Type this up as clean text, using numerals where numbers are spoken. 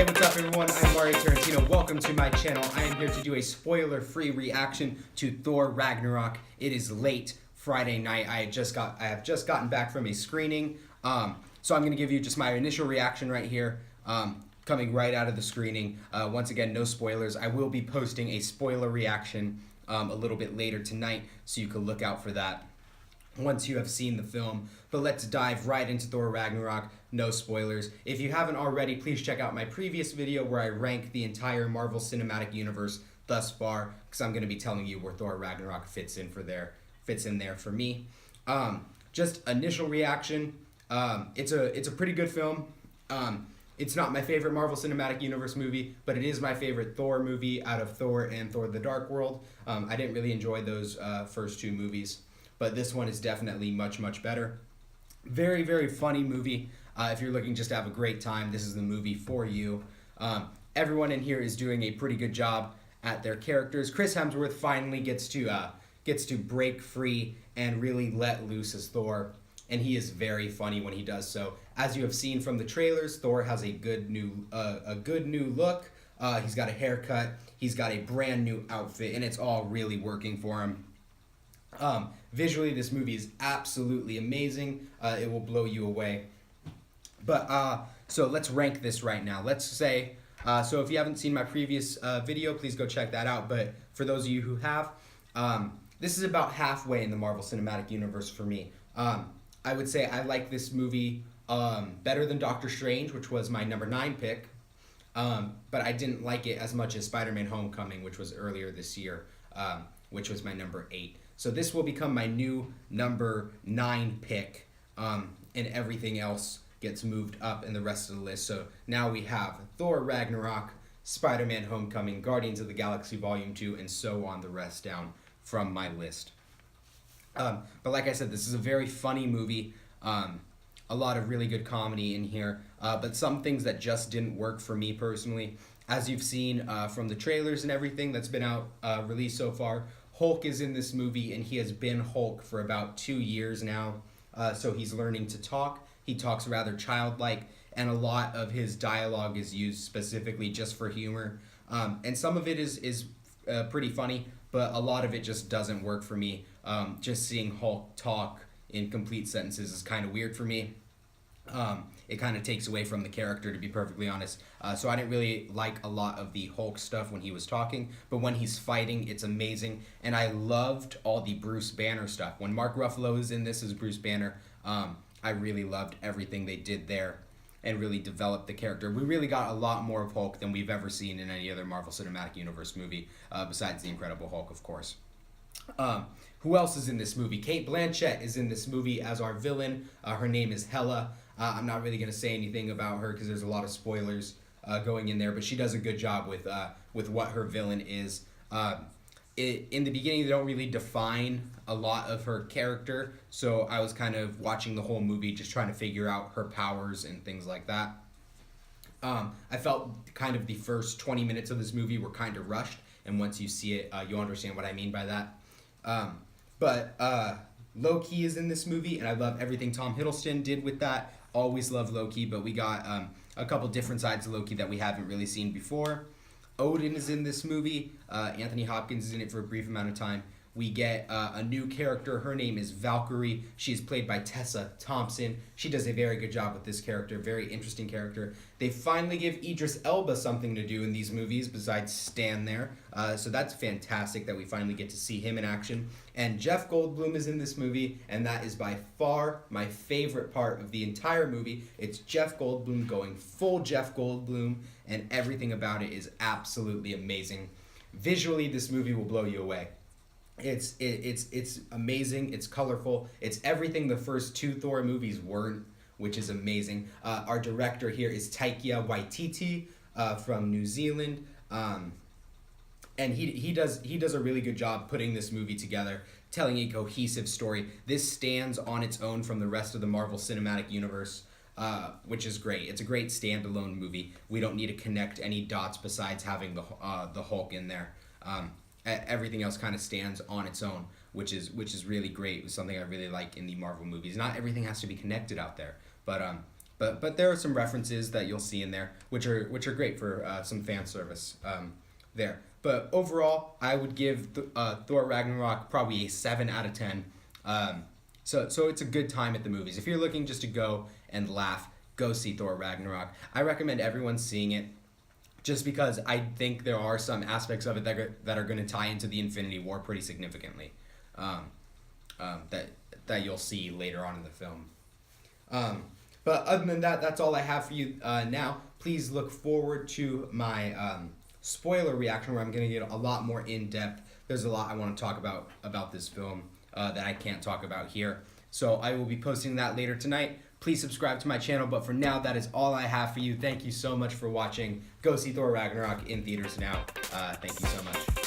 Hey, what's up everyone? I'm Mario Tarantino. Welcome to my channel. I am here to do a spoiler-free reaction to Thor Ragnarok. It is late Friday night. I have just gotten back from a screening. So I'm going to give you just my initial reaction right here, coming right out of the screening. Once again, no spoilers. I will be posting a spoiler reaction a little bit later tonight, so you can look out for that once you have seen the film. But let's dive right into Thor Ragnarok. No spoilers. If you haven't already, please check out my previous video where I rank the entire Marvel Cinematic Universe thus far, because I'm going to be telling you where Thor Ragnarok fits in there for me. Just initial reaction. It's a pretty good film. It's not my favorite Marvel Cinematic Universe movie, but it is my favorite Thor movie out of Thor and Thor the Dark World. I didn't really enjoy those first two movies, but this one is definitely much, much better. Very, very funny movie. If you're looking just to have a great time, this is the movie for you. Everyone in here is doing a pretty good job at their characters. Chris Hemsworth finally gets to break free and really let loose as Thor, and he is very funny when he does so. As you have seen from the trailers, Thor has a good new look. He's got a haircut. He's got a brand new outfit, and it's all really working for him. Visually, this movie is absolutely amazing. It will blow you away. But so let's rank this right now. Let's say, so if you haven't seen my previous video, please go check that out. But for those of you who have, this is about halfway in the Marvel Cinematic Universe for me. I would say I like this movie better than Doctor Strange, which was my number 9 pick. But I didn't like it as much as Spider-Man Homecoming, which was earlier this year, which was my number 8. So this will become my new number 9 pick, and everything else gets moved up in the rest of the list. So now we have Thor Ragnarok, Spider-Man Homecoming, Guardians of the Galaxy Volume 2, and so on the rest down from my list. But like I said, this is a very funny movie. A lot of really good comedy in here, but some things that just didn't work for me personally. As you've seen from the trailers and everything that's been out released so far, Hulk is in this movie, and he has been Hulk for about 2 years now. So he's learning to talk. He talks rather childlike, and a lot of his dialogue is used specifically just for humor. And some of it is pretty funny, but a lot of it just doesn't work for me. Just seeing Hulk talk in complete sentences is kind of weird for me. It kind of takes away from the character, to be perfectly honest. So I didn't really like a lot of the Hulk stuff when he was talking, but when he's fighting, it's amazing. And I loved all the Bruce Banner stuff. When Mark Ruffalo is in this as Bruce Banner, I really loved everything they did there and really developed the character. We really got a lot more of Hulk than we've ever seen in any other Marvel Cinematic Universe movie, besides The Incredible Hulk, of course. Who else is in this movie? Cate Blanchett is in this movie as our villain. Her name is Hela. I'm not really going to say anything about her because there's a lot of spoilers going in there, but she does a good job with what her villain is. In the beginning, they don't really define a lot of her character, so I was kind of watching the whole movie just trying to figure out her powers and things like that. I felt kind of the first 20 minutes of this movie were kind of rushed, and once you see it, you'll understand what I mean by that. But Loki is in this movie, and I love everything Tom Hiddleston did with that. Always love Loki, but we got a couple different sides of Loki that we haven't really seen before. Odin is in this movie. Anthony Hopkins is in it for a brief amount of time. We get a new character. Her name is Valkyrie. She's played by Tessa Thompson. She does a very good job with this character. Very interesting character. They finally give Idris Elba something to do in these movies besides stand there. So that's fantastic that we finally get to see him in action. And Jeff Goldblum is in this movie, and that is by far my favorite part of the entire movie. It's Jeff Goldblum going full Jeff Goldblum, and everything about it is absolutely amazing. Visually, this movie will blow you away. It's amazing. It's colorful. It's everything the first 2 Thor movies weren't, which is amazing. Our director here is Taika Waititi from New Zealand, and he does a really good job putting this movie together, telling a cohesive story. This stands on its own from the rest of the Marvel Cinematic Universe, which is great. It's a great standalone movie. We don't need to connect any dots besides having the Hulk in there. Everything else kind of stands on its own, which is really great. It's something I really like in the Marvel movies. Not everything has to be connected out there, but but there are some references that you'll see in there, which are great for some fan service there. But overall, I would give Thor Ragnarok probably a 7 out of 10. So it's a good time at the movies. If you're looking just to go and laugh, go see Thor Ragnarok. I recommend everyone seeing it, just because I think there are some aspects of it that are going to tie into the Infinity War pretty significantly, that you'll see later on in the film. But other than that, that's all I have for you now. Please look forward to my spoiler reaction, where I'm going to get a lot more in depth. There's a lot I want to talk about this film that I can't talk about here. So I will be posting that later tonight. Please subscribe to my channel. But for now, that is all I have for you. Thank you so much for watching. Go see Thor Ragnarok in theaters now. Thank you so much.